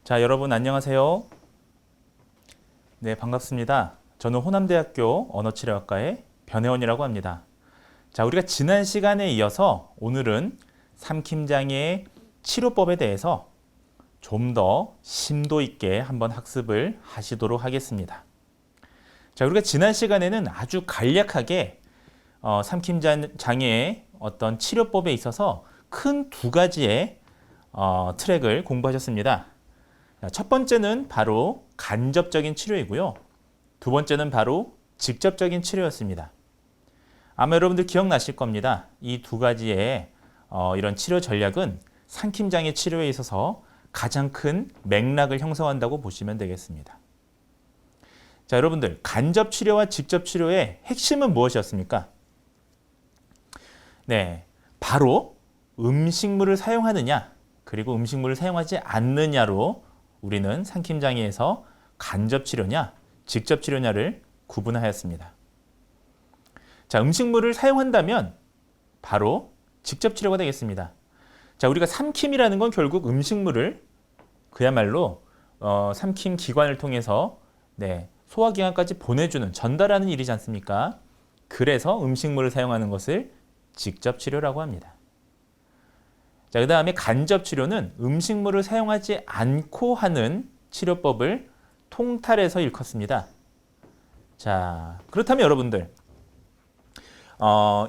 자, 여러분 안녕하세요. 네, 반갑습니다. 저는 호남대학교 언어치료학과의 변혜원이라고 합니다. 자, 우리가 지난 시간에 이어서 오늘은 삼킴장애의 치료법에 대해서 좀 더 심도 있게 한번 학습을 하시도록 하겠습니다. 자, 우리가 지난 시간에는 아주 간략하게 삼킴장애의 어떤 치료법에 있어서 큰 두 가지의 트랙을 공부하셨습니다. 첫 번째는 바로 간접적인 치료이고요. 두 번째는 바로 직접적인 치료였습니다. 아마 여러분들 기억나실 겁니다. 이 두 가지의 이런 치료 전략은 삼킴장애 치료에 있어서 가장 큰 맥락을 형성한다고 보시면 되겠습니다. 자, 여러분들 간접 치료와 직접 치료의 핵심은 무엇이었습니까? 네, 바로 음식물을 사용하느냐 그리고 음식물을 사용하지 않느냐로 우리는 삼킴장애에서 간접 치료냐 직접 치료냐를 구분하였습니다. 자, 음식물을 사용한다면 바로 직접 치료가 되겠습니다. 자, 우리가 삼킴이라는 건 결국 음식물을 그야말로 삼킴 기관을 통해서 소화기관까지 보내주는 전달하는 일이지 않습니까? 그래서 음식물을 사용하는 것을 직접 치료라고 합니다. 자, 그 다음에 간접 치료는 음식물을 사용하지 않고 하는 치료법을 통탈해서 일컫습니다. 자, 그렇다면 여러분들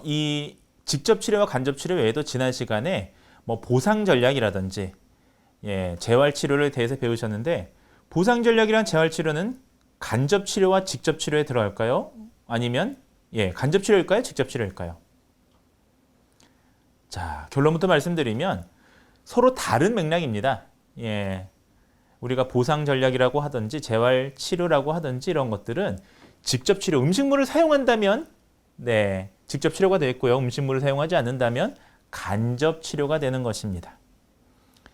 이 직접 치료와 간접 치료 외에도 지난 시간에 보상 전략이라든지 재활 치료를 대해서 배우셨는데, 보상 전략이랑 재활 치료는 간접 치료와 직접 치료에 들어갈까요? 아니면 간접 치료일까요? 직접 치료일까요? 자, 결론부터 말씀드리면 서로 다른 맥락입니다. 우리가 보상 전략이라고 하든지 재활 치료라고 하든지 이런 것들은 직접 치료, 음식물을 사용한다면 직접 치료가 되겠고요. 음식물을 사용하지 않는다면 간접 치료가 되는 것입니다.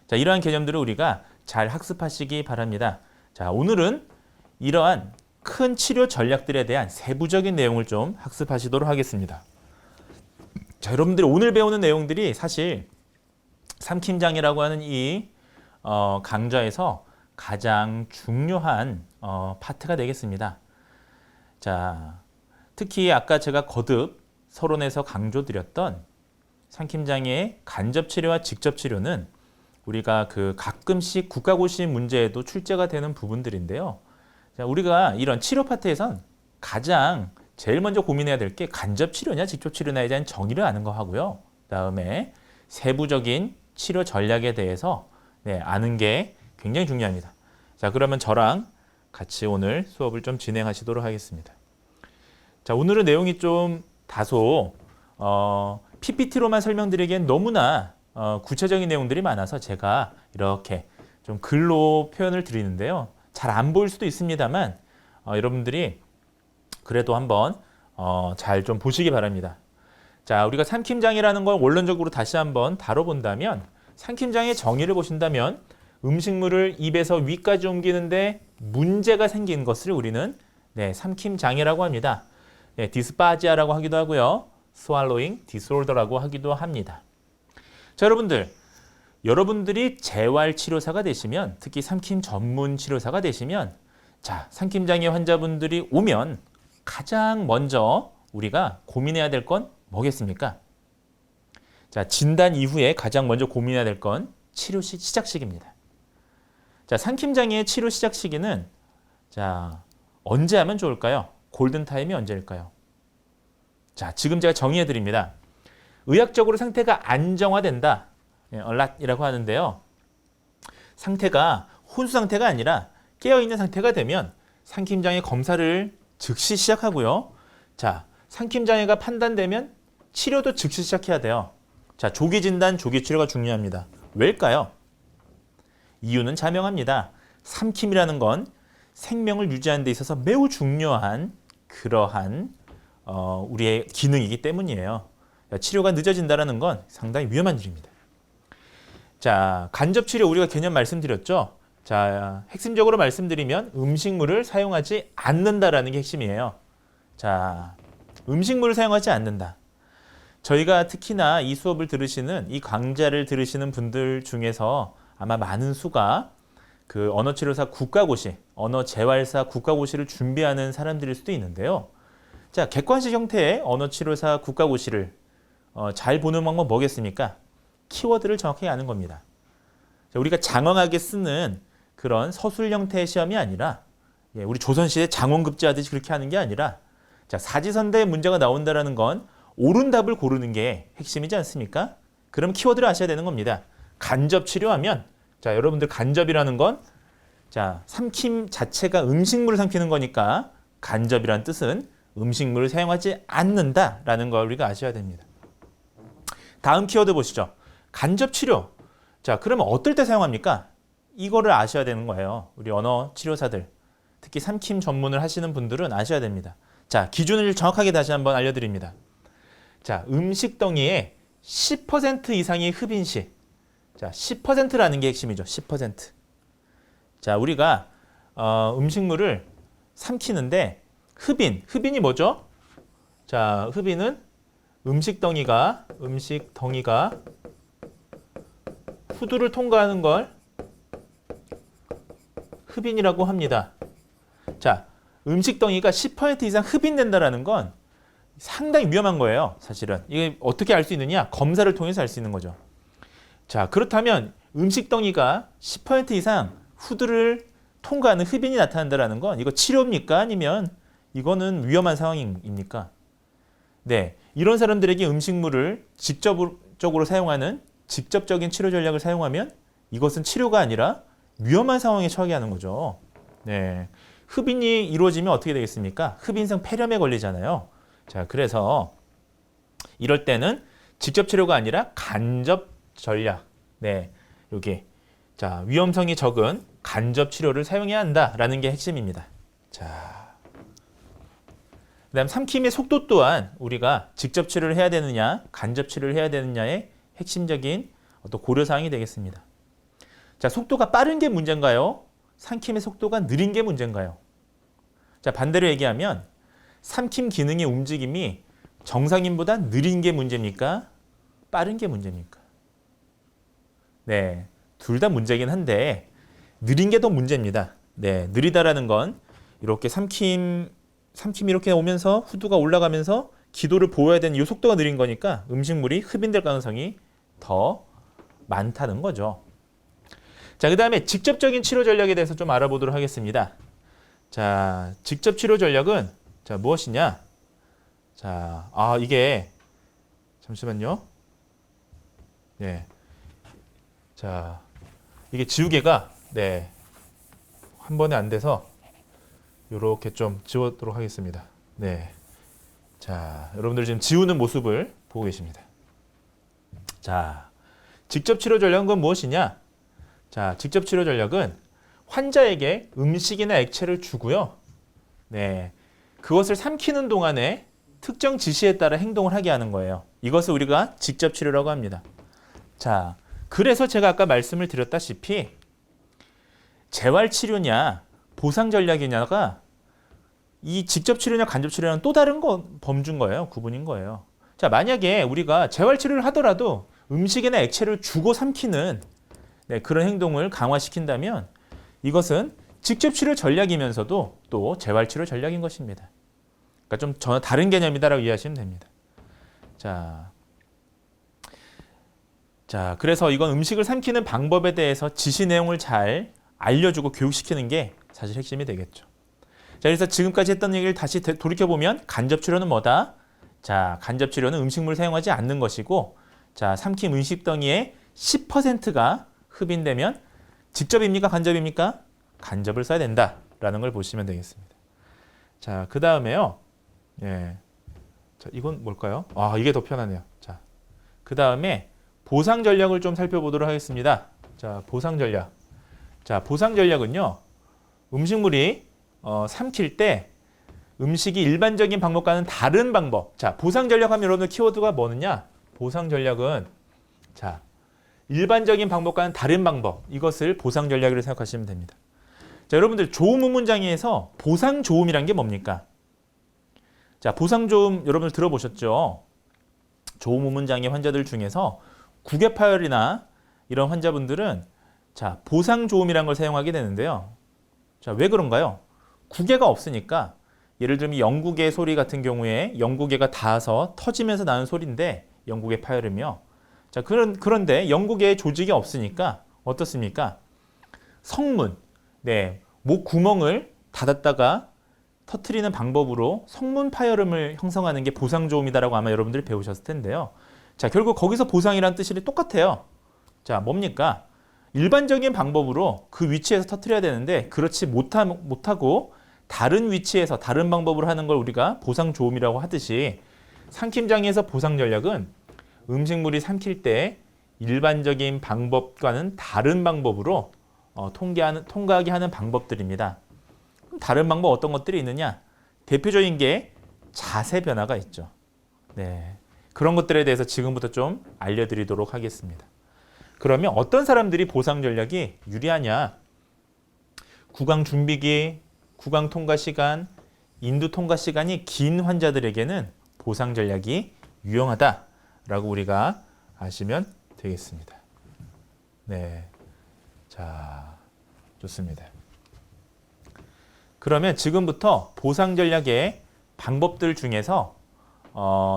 자, 이러한 개념들을 우리가 잘 학습하시기 바랍니다. 자, 오늘은 이러한 큰 치료 전략들에 대한 세부적인 내용을 좀 학습하시도록 하겠습니다. 자, 여러분들이 오늘 배우는 내용들이 사실 삼킴장애라고 하는 이 강좌에서 가장 중요한 파트가 되겠습니다. 자, 특히 아까 제가 거듭 서론에서 강조드렸던 삼킴장애의 간접 치료와 직접 치료는 우리가 가끔씩 국가고시 문제에도 출제가 되는 부분들인데요. 자, 우리가 이런 치료 파트에선 가장 제일 먼저 고민해야 될 게 간접 치료냐 직접 치료냐에 대한 정의를 아는 거 하고요. 그다음에 세부적인 치료 전략에 대해서 아는 게 굉장히 중요합니다. 자, 그러면 저랑 같이 오늘 수업을 좀 진행하시도록 하겠습니다. 자, 오늘은 내용이 좀 다소 PPT로만 설명드리기엔 너무나 구체적인 내용들이 많아서 제가 이렇게 좀 글로 표현을 드리는데요. 잘 안 보일 수도 있습니다만 여러분들이 그래도 한번 잘 좀 보시기 바랍니다. 자, 우리가 삼킴장애라는 걸 원론적으로 다시 한번 다뤄본다면, 삼킴장애 정의를 보신다면 음식물을 입에서 위까지 옮기는데 문제가 생긴 것을 우리는 삼킴장애라고 합니다. 디스파지아라고 하기도 하고요. swallowing disorder라고 하기도 합니다. 자, 여러분들이 재활치료사가 되시면, 특히 삼킴 전문 치료사가 되시면, 자, 삼킴장애 환자분들이 오면 가장 먼저 우리가 고민해야 될 건 뭐겠습니까? 자, 진단 이후에 가장 먼저 고민해야 될 건 치료 시작 시기입니다. 자, 삼킴장애의 치료 시작 시기는 자, 언제 하면 좋을까요? 골든타임이 언제일까요? 자, 지금 제가 정의해 드립니다. 의학적으로 상태가 안정화된다, alert 하는데요. 상태가 혼수 상태가 아니라 깨어있는 상태가 되면 삼킴장애 검사를 즉시 시작하고요. 자, 삼킴장애가 판단되면 치료도 즉시 시작해야 돼요. 자, 조기 진단, 조기 치료가 중요합니다. 왜일까요? 이유는 자명합니다. 삼킴이라는 건 생명을 유지하는 데 있어서 매우 중요한 그러한 우리의 기능이기 때문이에요. 치료가 늦어진다는 건 상당히 위험한 일입니다. 자, 간접 치료 우리가 개념 말씀드렸죠. 자, 핵심적으로 말씀드리면 음식물을 사용하지 않는다라는 게 핵심이에요. 자, 음식물을 사용하지 않는다. 저희가 특히나 이 수업을 들으시는, 이 강좌를 들으시는 분들 중에서 아마 많은 수가 그 언어치료사 국가고시, 언어재활사 국가고시를 준비하는 사람들일 수도 있는데요. 자, 객관식 형태의 언어치료사 국가고시를 잘 보는 방법 뭐겠습니까? 키워드를 정확하게 아는 겁니다. 자, 우리가 장황하게 쓰는 그런 서술 형태의 시험이 아니라 우리 조선시대 장원급제 하듯이 그렇게 하는 게 아니라 자, 사지선다의 문제가 나온다는 건 옳은 답을 고르는 게 핵심이지 않습니까? 그럼 키워드를 아셔야 되는 겁니다. 간접 치료하면 자, 여러분들 간접이라는 건 자, 삼킴 자체가 음식물을 삼키는 거니까 간접이란 뜻은 음식물을 사용하지 않는다라는 걸 우리가 아셔야 됩니다. 다음 키워드 보시죠. 간접 치료. 자, 그러면 어떨 때 사용합니까? 이거를 아셔야 되는 거예요. 우리 언어 치료사들, 특히 삼킴 전문을 하시는 분들은 아셔야 됩니다. 자, 기준을 정확하게 다시 한번 알려드립니다. 자, 음식 덩이에 10% 이상의 흡인 시, 자, 10%라는 게 핵심이죠. 10%. 자, 우리가 음식물을 삼키는데 흡인이 뭐죠? 자, 흡인은 음식 덩이가 후두를 통과하는 걸 흡인이라고 합니다. 자, 음식 덩이가 10% 이상 흡인된다라는 건 상당히 위험한 거예요. 사실은 이게 어떻게 알 수 있느냐? 검사를 통해서 알 수 있는 거죠. 자, 그렇다면 음식 덩이가 10% 이상 후두를 통과하는 흡인이 나타난다는 건 이거 치료입니까? 아니면 이거는 위험한 상황입니까? 네, 이런 사람들에게 음식물을 직접적으로 사용하는 직접적인 치료 전략을 사용하면 이것은 치료가 아니라 위험한 상황에 처하게 하는 거죠. 네, 흡인이 이루어지면 어떻게 되겠습니까? 흡인성 폐렴에 걸리잖아요. 자, 그래서 이럴 때는 직접 치료가 아니라 간접 전략. 네, 여기 자, 위험성이 적은 간접 치료를 사용해야 한다라는 게 핵심입니다. 자, 그다음 삼킴의 속도 또한 우리가 직접 치료를 해야 되느냐, 간접 치료를 해야 되느냐의 핵심적인 어떤 고려 사항이 되겠습니다. 자, 속도가 빠른 게 문제인가요? 삼킴의 속도가 느린 게 문제인가요? 자, 반대로 얘기하면 삼킴 기능의 움직임이 정상인보다 느린 게 문제입니까? 빠른 게 문제입니까? 네, 둘 다 문제긴 한데 느린 게 더 문제입니다. 네, 느리다라는 건 이렇게 삼킴이 이렇게 오면서 후두가 올라가면서 기도를 보여야 되는 이 속도가 느린 거니까 음식물이 흡인될 가능성이 더 많다는 거죠. 자, 그 다음에 직접적인 치료 전략에 대해서 좀 알아보도록 하겠습니다. 자, 직접 치료 전략은 자, 무엇이냐? 자, 이게 잠시만요. 네. 자, 이게 지우개가 네, 한 번에 안 돼서 이렇게 좀 지우도록 하겠습니다. 네. 자, 여러분들 지금 지우는 모습을 보고 계십니다. 자, 직접 치료 전략은 건 무엇이냐? 자, 직접 치료 전략은 환자에게 음식이나 액체를 주고요. 네. 그것을 삼키는 동안에 특정 지시에 따라 행동을 하게 하는 거예요. 이것을 우리가 직접 치료라고 합니다. 자, 그래서 제가 아까 말씀을 드렸다시피 재활치료냐 보상전략이냐가 이 직접 치료냐 간접 치료냐는 또 다른 범주인 거예요. 구분인 거예요. 자, 만약에 우리가 재활치료를 하더라도 음식이나 액체를 주고 삼키는 네, 그런 행동을 강화시킨다면 이것은 직접 치료 전략이면서도 또 재활치료 전략인 것입니다. 그러니까 좀 전혀 다른 개념이다라고 이해하시면 됩니다. 자, 그래서 이건 음식을 삼키는 방법에 대해서 지시 내용을 잘 알려주고 교육시키는 게 사실 핵심이 되겠죠. 자, 그래서 지금까지 했던 얘기를 다시 돌이켜보면 간접 치료는 뭐다? 자, 간접 치료는 음식물을 사용하지 않는 것이고 자, 삼킴 음식 덩이의 10%가 흡인되면 직접입니까? 간접입니까? 간접을 써야 된다라는 걸 보시면 되겠습니다. 자, 그 다음에요. 예. 자, 이건 뭘까요? 이게 더 편하네요. 자, 그 다음에 보상 전략을 좀 살펴보도록 하겠습니다. 자, 보상 전략. 자, 보상 전략은요. 음식물이 삼킬 때 음식이 일반적인 방법과는 다른 방법. 자, 보상 전략하면 여러분들 키워드가 뭐느냐? 보상 전략은 자, 일반적인 방법과는 다른 방법. 이것을 보상 전략이라고 생각하시면 됩니다. 자, 여러분들 조음문장에서 보상조음이란 게 뭡니까? 자, 보상조음 여러분들 들어보셨죠? 조음문장의 환자들 중에서 구개파열이나 이런 환자분들은 자, 보상조음이라는 걸 사용하게 되는데요. 자, 왜 그런가요? 구개가 없으니까 예를 들면 영구개 소리 같은 경우에 영구개가 닿아서 터지면서 나는 소리인데 영구개 파열음이요. 자, 그런데 영구개의 조직이 없으니까 어떻습니까? 성문, 네, 목 구멍을 닫았다가 터트리는 방법으로 성문 파열음을 형성하는 게 보상조음이다라고 아마 여러분들이 배우셨을 텐데요. 자, 결국 거기서 보상이라는 뜻이 똑같아요. 자, 뭡니까? 일반적인 방법으로 그 위치에서 터트려야 되는데 그렇지 못하고 다른 위치에서 다른 방법으로 하는 걸 우리가 보상조음이라고 하듯이 삼킴장애에서 보상전략은 음식물이 삼킬 때 일반적인 방법과는 다른 방법으로 통과하게 하는 방법들입니다. 다른 방법 어떤 것들이 있느냐? 대표적인 게 자세 변화가 있죠. 네, 그런 것들에 대해서 지금부터 좀 알려드리도록 하겠습니다. 그러면 어떤 사람들이 보상 전략이 유리하냐? 구강 준비기, 구강 통과 시간, 인두 통과 시간이 긴 환자들에게는 보상 전략이 유용하다라고 우리가 아시면 되겠습니다. 네, 자, 좋습니다. 그러면 지금부터 보상 전략의 방법들 중에서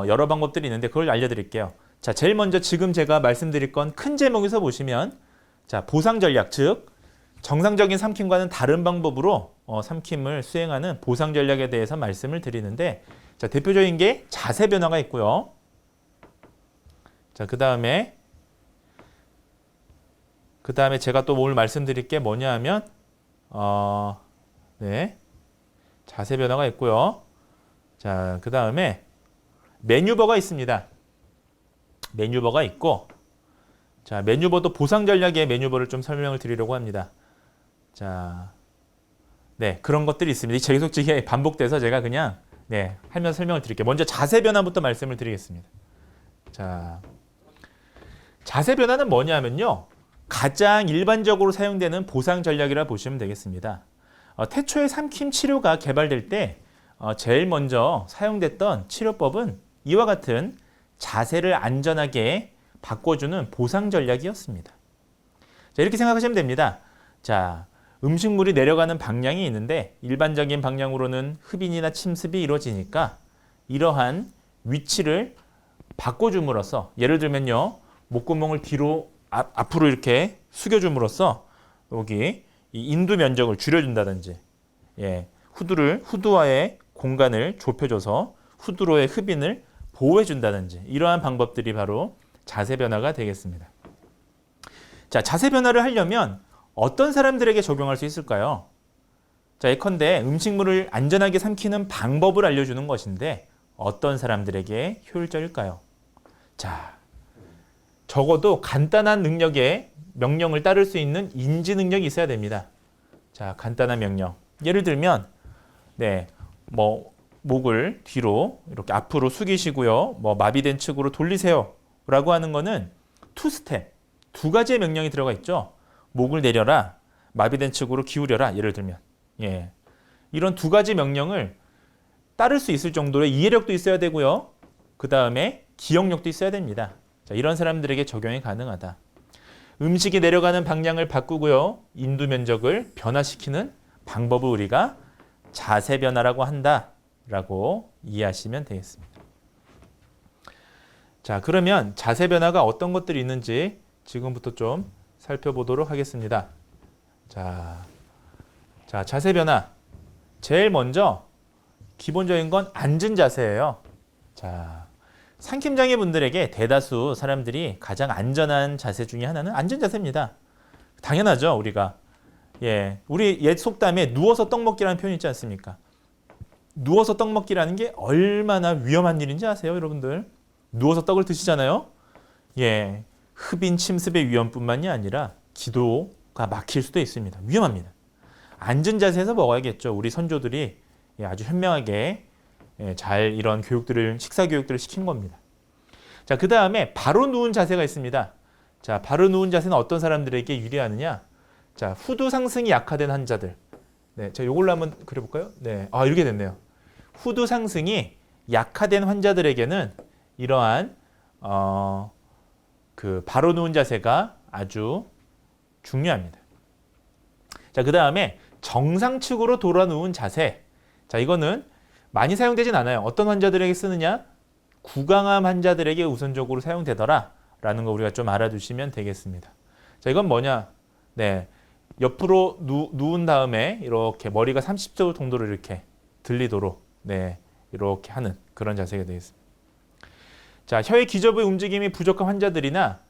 여러 방법들이 있는데 그걸 알려드릴게요. 자, 제일 먼저 지금 제가 말씀드릴 건 큰 제목에서 보시면 자, 보상 전략, 즉 정상적인 삼킴과는 다른 방법으로 삼킴을 수행하는 보상 전략에 대해서 말씀을 드리는데 자, 대표적인 게 자세 변화가 있고요. 자, 그 다음에 제가 또 오늘 말씀드릴 게 뭐냐 하면 네, 자세 변화가 있고요. 자, 그 다음에 매뉴버가 있습니다. 매뉴버가 있고, 자, 매뉴버도 보상 전략의 매뉴버를 좀 설명을 드리려고 합니다. 자, 네, 그런 것들이 있습니다. 계속 이게 반복돼서 제가 그냥 네, 하면서 설명을 드릴게요. 먼저 자세 변화부터 말씀을 드리겠습니다. 자, 자세 변화는 뭐냐면요, 가장 일반적으로 사용되는 보상 전략이라 보시면 되겠습니다. 태초에 삼킴 치료가 개발될 때 제일 먼저 사용됐던 치료법은 이와 같은 자세를 안전하게 바꿔주는 보상 전략이었습니다. 자, 이렇게 생각하시면 됩니다. 자, 음식물이 내려가는 방향이 있는데 일반적인 방향으로는 흡인이나 침습이 이루어지니까 이러한 위치를 바꿔줌으로써 예를 들면요, 목구멍을 뒤로 앞으로 이렇게 숙여줌으로써 여기 이 인두 면적을 줄여준다든지, 예, 후두와의 공간을 좁혀줘서 후두로의 흡인을 보호해준다든지 이러한 방법들이 바로 자세 변화가 되겠습니다. 자, 자세 변화를 하려면 어떤 사람들에게 적용할 수 있을까요? 자, 예컨대 음식물을 안전하게 삼키는 방법을 알려주는 것인데 어떤 사람들에게 효율적일까요? 자, 적어도 간단한 능력의 명령을 따를 수 있는 인지 능력이 있어야 됩니다. 자, 간단한 명령. 예를 들면, 네, 목을 뒤로 이렇게 앞으로 숙이시고요. 마비된 측으로 돌리세요. 라고 하는 거는 투 스텝, 두 가지의 명령이 들어가 있죠. 목을 내려라, 마비된 측으로 기울여라. 예를 들면, 예, 이런 두 가지 명령을 따를 수 있을 정도의 이해력도 있어야 되고요. 그 다음에 기억력도 있어야 됩니다. 자, 이런 사람들에게 적용이 가능하다. 음식이 내려가는 방향을 바꾸고요. 인두 면적을 변화시키는 방법을 우리가 자세 변화라고 한다라고 이해하시면 되겠습니다. 자, 그러면 자세 변화가 어떤 것들이 있는지 지금부터 좀 살펴보도록 하겠습니다. 자, 자세 변화. 제일 먼저 기본적인 건 앉은 자세예요. 자, 삼킴장애 분들에게 대다수 사람들이 가장 안전한 자세 중에 하나는 앉은 자세입니다. 당연하죠, 우리가. 예, 우리 옛 속담에 누워서 떡 먹기라는 표현이 있지 않습니까? 누워서 떡 먹기라는 게 얼마나 위험한 일인지 아세요, 여러분들? 누워서 떡을 드시잖아요. 예, 흡인 침습의 위험뿐만이 아니라 기도가 막힐 수도 있습니다. 위험합니다. 앉은 자세에서 먹어야겠죠. 우리 선조들이 아주 현명하게 잘 이런 교육들을, 식사 교육들을 시킨 겁니다. 자, 그 다음에 바로 누운 자세가 있습니다. 자, 바로 누운 자세는 어떤 사람들에게 유리하느냐? 자, 후두 상승이 약화된 환자들. 네, 제가 이걸로 한번 그려볼까요? 네, 이렇게 됐네요. 후두 상승이 약화된 환자들에게는 이러한 그 바로 누운 자세가 아주 중요합니다. 자, 그 다음에 정상측으로 돌아 누운 자세. 자, 이거는 많이 사용되진 않아요. 어떤 환자들에게 쓰느냐? 구강암 환자들에게 우선적으로 사용되더라 라는 거 우리가 좀 알아두시면 되겠습니다. 자, 이건 뭐냐? 네, 옆으로 누운 다음에 이렇게 머리가 30도 정도로 이렇게 들리도록 네, 이렇게 하는 그런 자세가 되겠습니다. 자, 혀의 기저부의 움직임이 부족한 환자들이나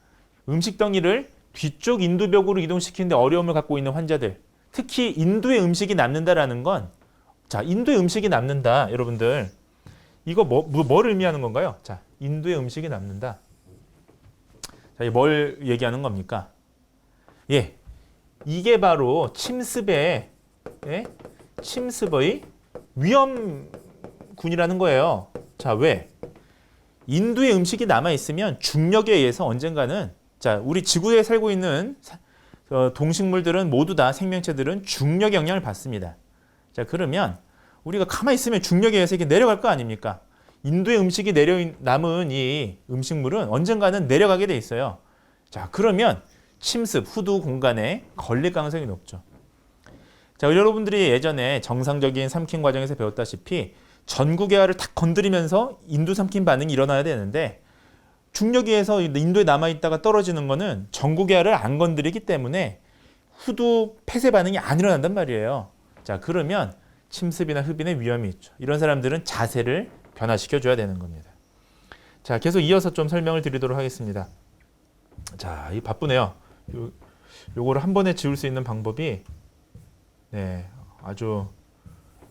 음식 덩이를 뒤쪽 인두벽으로 이동시키는데 어려움을 갖고 있는 환자들, 특히 인두에 음식이 남는다라는 건, 자, 인두에 음식이 남는다, 여러분들 이거 뭘 의미하는 건가요? 자, 인두에 음식이 남는다. 자, 뭘 얘기하는 겁니까? 예, 이게 바로 침습의 위험군이라는 거예요. 자, 왜? 인두에 음식이 남아 있으면 중력에 의해서 언젠가는, 자, 우리 지구에 살고 있는 동식물들은 모두 다, 생명체들은 중력의 영향을 받습니다. 자, 그러면 우리가 가만히 있으면 중력에 의해서 이렇게 내려갈 거 아닙니까? 인두에 음식이 남은 이 음식물은 언젠가는 내려가게 돼 있어요. 자, 그러면 침습, 후두 공간에 걸릴 가능성이 높죠. 자, 여러분들이 예전에 정상적인 삼킴 과정에서 배웠다시피 전구개화를 탁 건드리면서 인두 삼킴 반응이 일어나야 되는데, 중력에 의해서 인두에 남아있다가 떨어지는 거는 전구개화를 안 건드리기 때문에 후두 폐쇄 반응이 안 일어난단 말이에요. 자, 그러면 침습이나 흡인의 위험이 있죠. 이런 사람들은 자세를 변화시켜 줘야 되는 겁니다. 자, 계속 이어서 좀 설명을 드리도록 하겠습니다. 자, 이 바쁘네요. 요거를 한 번에 지울 수 있는 방법이, 네, 아주,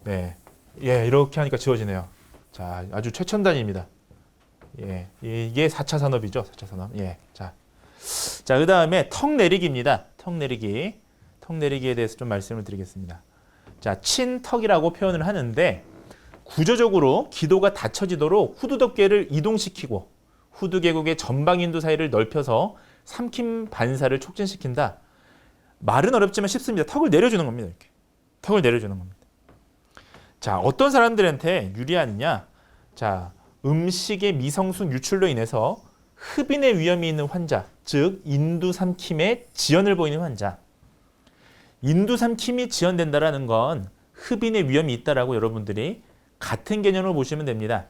네, 예, 이렇게 하니까 지워지네요. 자, 아주 최첨단입니다. 예, 이게 4차 산업이죠. 4차 산업. 예, 자, 그 다음에 턱 내리기입니다. 턱 내리기. 턱 내리기에 대해서 좀 말씀을 드리겠습니다. 자, 친턱이라고 표현을 하는데, 구조적으로 기도가 닫혀지도록 후두덮개를 이동시키고 후두 계곡의 전방 인두 사이를 넓혀서 삼킴 반사를 촉진시킨다. 말은 어렵지만 쉽습니다. 턱을 내려주는 겁니다. 이렇게. 턱을 내려주는 겁니다. 자, 어떤 사람들한테 유리하느냐? 자, 음식의 미성숙 유출로 인해서 흡인의 위험이 있는 환자, 즉 인두 삼킴에 지연을 보이는 환자. 인두 삼킴이 지연된다라는 건 흡인의 위험이 있다라고 여러분들이 같은 개념으로 보시면 됩니다.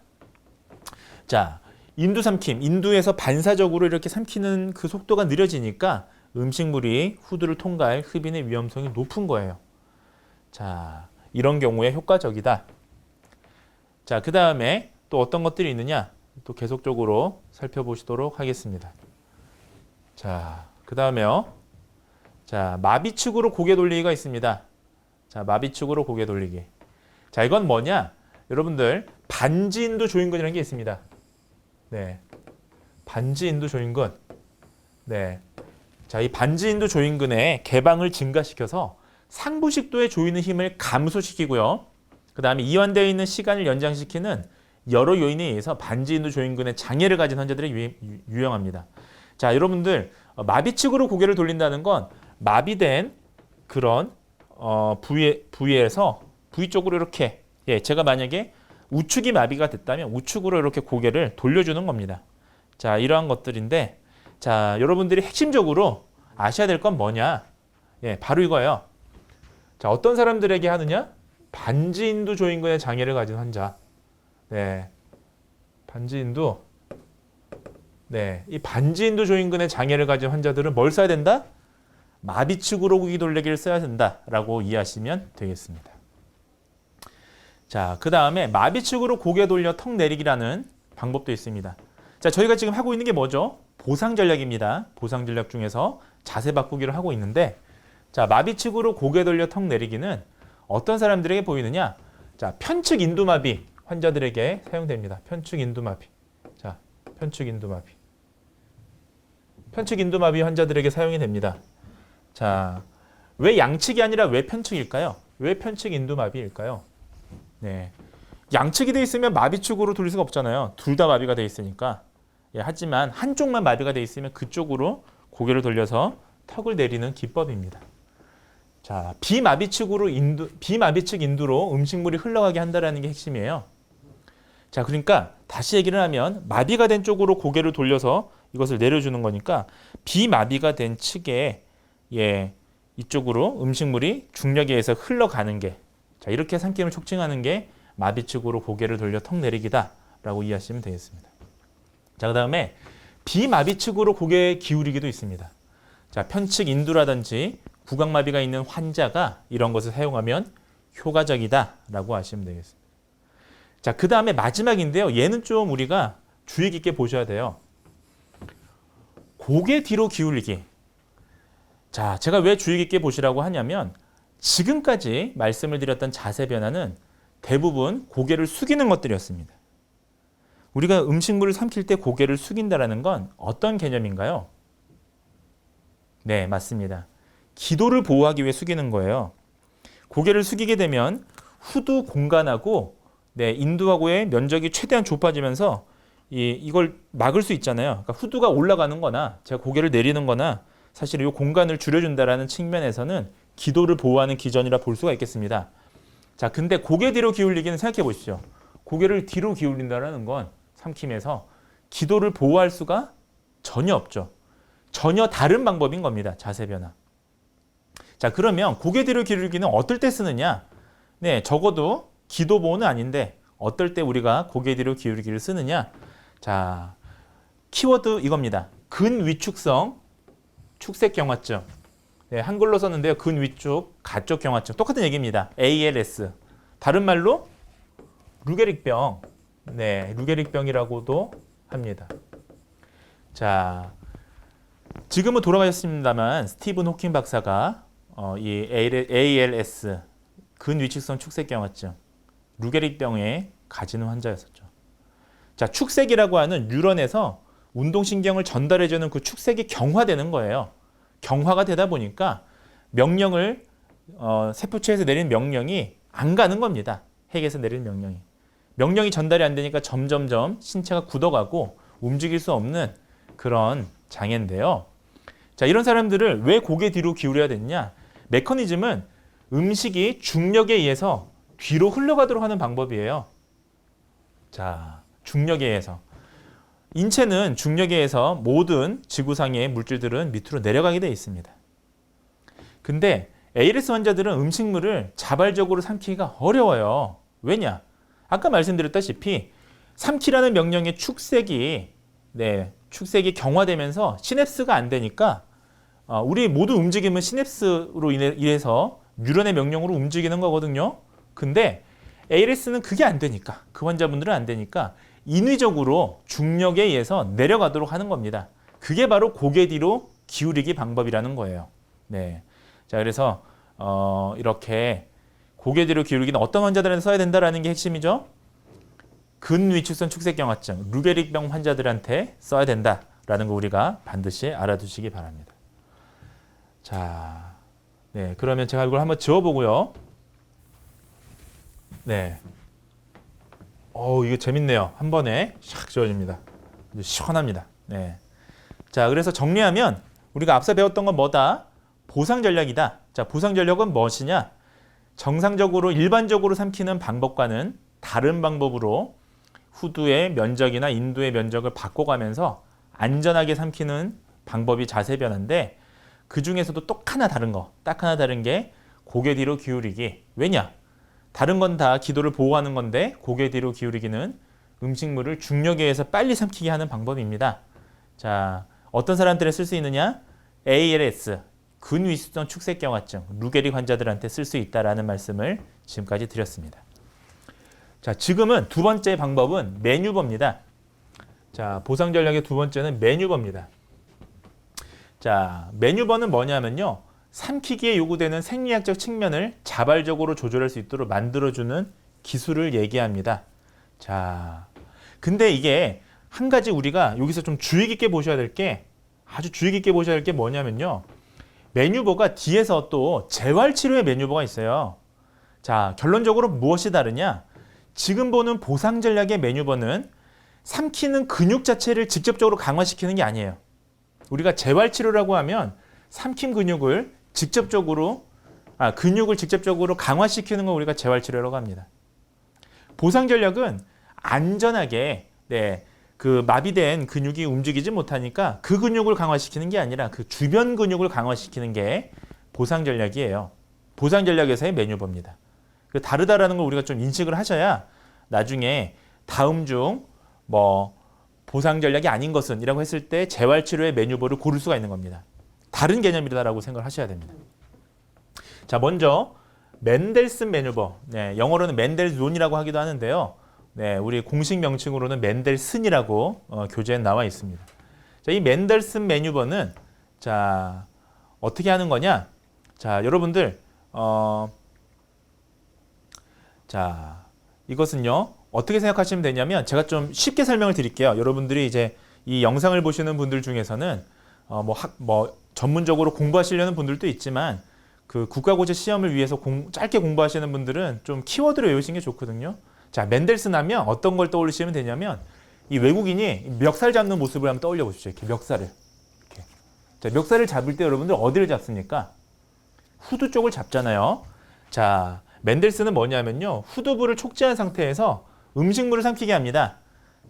자, 인두 삼킴, 인두에서 반사적으로 이렇게 삼키는 그 속도가 느려지니까 음식물이 후두를 통과할 흡인의 위험성이 높은 거예요. 자, 이런 경우에 효과적이다. 자, 그 다음에 또 어떤 것들이 있느냐? 또 계속적으로 살펴보시도록 하겠습니다. 자, 그 다음에요. 자, 마비축으로 고개 돌리기가 있습니다. 자, 마비축으로 고개 돌리기. 자, 이건 뭐냐? 여러분들, 반지인두 조인근이라는 게 있습니다. 네. 반지인두 조인근. 네. 자, 이 반지인두 조인근의 개방을 증가시켜서 상부식도에 조이는 힘을 감소시키고요. 그 다음에 이완되어 있는 시간을 연장시키는 여러 요인에 의해서 반지인두 조인근의 장애를 가진 환자들이 유용합니다. 자, 여러분들, 마비축으로 고개를 돌린다는 건 마비된 그런 부위에서 부위 쪽으로 이렇게, 예, 제가 만약에 우측이 마비가 됐다면 우측으로 이렇게 고개를 돌려주는 겁니다. 자, 이러한 것들인데, 자, 여러분들이 핵심적으로 아셔야 될 건 뭐냐? 예, 바로 이거예요. 자, 어떤 사람들에게 하느냐? 반지인두 조인근의 장애를 가진 환자. 네, 반지인두. 네, 이 반지인두 조인근의 장애를 가진 환자들은 뭘 써야 된다? 마비축으로 고개 돌리기를 써야 된다라고 이해하시면 되겠습니다. 자, 그 다음에 마비축으로 고개 돌려 턱 내리기라는 방법도 있습니다. 자, 저희가 지금 하고 있는 게 뭐죠? 보상 전략입니다. 보상 전략 중에서 자세 바꾸기를 하고 있는데, 자, 마비축으로 고개 돌려 턱 내리기는 어떤 사람들에게 보이느냐? 자, 편측 인두마비 환자들에게 사용됩니다. 편측 인두마비. 자, 편측 인두마비. 편측 인두마비 환자들에게 사용이 됩니다. 자, 왜 양측이 아니라 왜 편측일까요? 왜 편측 인두마비일까요? 네, 양측이 돼 있으면 마비축으로 돌릴 수가 없잖아요. 둘 다 마비가 돼 있으니까. 예, 하지만 한쪽만 마비가 돼 있으면 그쪽으로 고개를 돌려서 턱을 내리는 기법입니다. 자, 비마비축 인두로 음식물이 흘러가게 한다는 게 핵심이에요. 자, 그러니까 다시 얘기를 하면 마비가 된 쪽으로 고개를 돌려서 이것을 내려주는 거니까 비마비가 된 측에 이쪽으로 음식물이 중력에 의해서 흘러가는 게, 자, 이렇게 삼킴을 촉진하는 게 마비측으로 고개를 돌려 턱 내리기다라고 이해하시면 되겠습니다. 자, 그다음에 비마비측으로 고개 기울이기도 있습니다. 자, 편측 인두라든지 구강마비가 있는 환자가 이런 것을 사용하면 효과적이다라고 하시면 되겠습니다. 자, 그다음에 마지막인데요. 얘는 좀 우리가 주의 깊게 보셔야 돼요. 고개 뒤로 기울이기. 자, 제가 왜 주의 깊게 보시라고 하냐면 지금까지 말씀을 드렸던 자세 변화는 대부분 고개를 숙이는 것들이었습니다. 우리가 음식물을 삼킬 때 고개를 숙인다는 건 어떤 개념인가요? 네, 맞습니다. 기도를 보호하기 위해 숙이는 거예요. 고개를 숙이게 되면 후두 공간하고 인두하고의 면적이 최대한 좁아지면서 이걸 막을 수 있잖아요. 그러니까 후두가 올라가는 거나 제가 고개를 내리는 거나 사실 이 공간을 줄여준다는 측면에서는 기도를 보호하는 기전이라 볼 수가 있겠습니다. 자, 근데 고개 뒤로 기울이기는 생각해 보십시오. 고개를 뒤로 기울인다는 건 삼킴에서 기도를 보호할 수가 전혀 없죠. 전혀 다른 방법인 겁니다. 자세 변화. 자, 그러면 고개 뒤로 기울이기는 어떨 때 쓰느냐? 네, 적어도 기도 보호는 아닌데 어떨 때 우리가 고개 뒤로 기울이기를 쓰느냐? 자, 키워드 이겁니다. 근위축성 축색경화증. 네, 한글로 썼는데요. 근위축 가쪽경화증. 똑같은 얘기입니다. ALS. 다른 말로 루게릭병. 네, 루게릭병이라고도 합니다. 자, 지금은 돌아가셨습니다만 스티븐 호킹 박사가 이 ALS 근위축성 축색경화증 루게릭병에 가지는 환자였었죠. 자, 축색이라고 하는 뉴런에서 운동신경을 전달해주는 그 축색이 경화되는 거예요. 경화가 되다 보니까 명령을 세포체에서 내린 명령이 안 가는 겁니다. 핵에서 내린 명령이 전달이 안 되니까 점점점 신체가 굳어가고 움직일 수 없는 그런 장애인데요. 자, 이런 사람들을 왜 고개 뒤로 기울여야 되느냐? 메커니즘은 음식이 중력에 의해서 뒤로 흘러가도록 하는 방법이에요. 자, 중력에 의해서. 인체는 중력에 의해서 모든 지구상의 물질들은 밑으로 내려가게 되어 있습니다. 근데 ALS 환자들은 음식물을 자발적으로 삼키기가 어려워요. 왜냐? 아까 말씀드렸다시피 삼키라는 명령의 축색이 경화되면서 시냅스가 안 되니까 우리 모든 움직임은 시냅스로 인해서 뉴런의 명령으로 움직이는 거거든요. 근데 ALS는 그게 안 되니까, 그 환자분들은 안 되니까 인위적으로 중력에 의해서 내려가도록 하는 겁니다. 그게 바로 고개 뒤로 기울이기 방법이라는 거예요. 네. 자, 그래서 이렇게 고개 뒤로 기울이기는 어떤 환자들한테 써야 된다라는 게 핵심이죠. 근위축성 축색경화증, 루게릭병 환자들한테 써야 된다라는 거 우리가 반드시 알아두시기 바랍니다. 자, 네, 그러면 제가 이걸 한번 지워보고요. 네. 이거 재밌네요. 한 번에 샥 지워집니다. 아주 시원합니다. 네. 자, 그래서 정리하면 우리가 앞서 배웠던 건 뭐다? 보상 전략이다. 자, 보상 전략은 무엇이냐? 정상적으로 일반적으로 삼키는 방법과는 다른 방법으로 후두의 면적이나 인두의 면적을 바꿔가면서 안전하게 삼키는 방법이 자세 변화인데 그 중에서도 딱 하나 다른 게 고개 뒤로 기울이기. 왜냐? 다른 건 다 기도를 보호하는 건데 고개 뒤로 기울이기는 음식물을 중력에 의해서 빨리 삼키게 하는 방법입니다. 자, 어떤 사람들에 쓸 수 있느냐? ALS, 근위축성 축색경화증, 루게릭 환자들한테 쓸 수 있다라는 말씀을 지금까지 드렸습니다. 자, 지금은 두 번째 방법은 매뉴버입니다. 자, 보상 전략의 두 번째는 매뉴버입니다. 자, 매뉴버는 뭐냐면요. 삼키기에 요구되는 생리학적 측면을 자발적으로 조절할 수 있도록 만들어주는 기술을 얘기합니다. 자, 근데 이게 한 가지 우리가 여기서 좀 주의 깊게 보셔야 될 게, 아주 주의 깊게 보셔야 될 게 뭐냐면요. 매뉴버가 뒤에서 또 재활치료의 매뉴버가 있어요. 자, 결론적으로 무엇이 다르냐? 지금 보는 보상 전략의 매뉴버는 삼키는 근육 자체를 직접적으로 강화시키는 게 아니에요. 우리가 재활치료라고 하면 삼킨 근육을 직접적으로 강화시키는 걸 우리가 재활치료라고 합니다. 보상 전략은 안전하게 그 마비된 근육이 움직이지 못하니까 그 근육을 강화시키는 게 아니라 그 주변 근육을 강화시키는 게 보상 전략이에요. 보상 전략에서의 매뉴버입니다. 그 다르다라는 걸 우리가 좀 인식을 하셔야 나중에 다음 중 뭐 보상 전략이 아닌 것은 이라고 했을 때 재활치료의 매뉴버를 고를 수가 있는 겁니다. 다른 개념이다라고 생각을 하셔야 됩니다. 자, 먼저 맨델슨 매뉴버, 네, 영어로는 맨델존이라고 하기도 하는데요. 네, 우리 공식 명칭으로는 맨델슨이라고 교재에 나와 있습니다. 자, 이 맨델슨 매뉴버는 자, 어떻게 하는 거냐? 자, 여러분들 자, 이것은요. 어떻게 생각하시면 되냐면 제가 좀 쉽게 설명을 드릴게요. 여러분들이 이제 이 영상을 보시는 분들 중에서는 뭐 전문적으로 공부하시려는 분들도 있지만 그 국가고시 시험을 위해서 짧게 공부하시는 분들은 좀 키워드를 외우시는 게 좋거든요. 자, 맨델슨 하면 어떤 걸 떠올리시면 되냐면 이 외국인이 멱살 잡는 모습을 한번 떠올려 보십시오. 이렇게 멱살을. 이렇게. 자, 멱살을 잡을 때 여러분들 어디를 잡습니까? 후두 쪽을 잡잖아요. 자, 맨델슨은 뭐냐면요. 후두부를 촉지한 상태에서 음식물을 삼키게 합니다.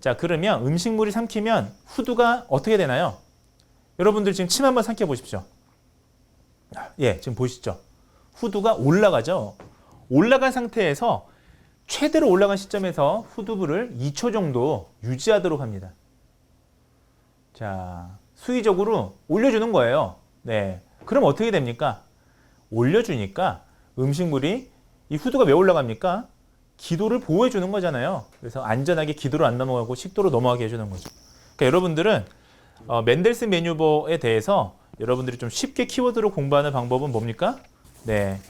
자, 그러면 음식물이 삼키면 후두가 어떻게 되나요? 여러분들 지금 침 한번 삼켜 보십시오. 예, 지금 보시죠. 후두가 올라가죠. 올라간 상태에서 최대로 올라간 시점에서 후두부를 2초 정도 유지하도록 합니다. 자, 수의적으로 올려주는 거예요. 네, 그럼 어떻게 됩니까? 올려주니까 음식물이 이 후두가 왜 올라갑니까? 기도를 보호해 주는 거잖아요. 그래서 안전하게 기도로 안 넘어가고 식도로 넘어가게 해주는 거죠. 그러니까 여러분들은 맨델슨 매뉴버에 대해서 여러분들이 좀 쉽게 키워드로 공부하는 방법은 뭡니까? 네,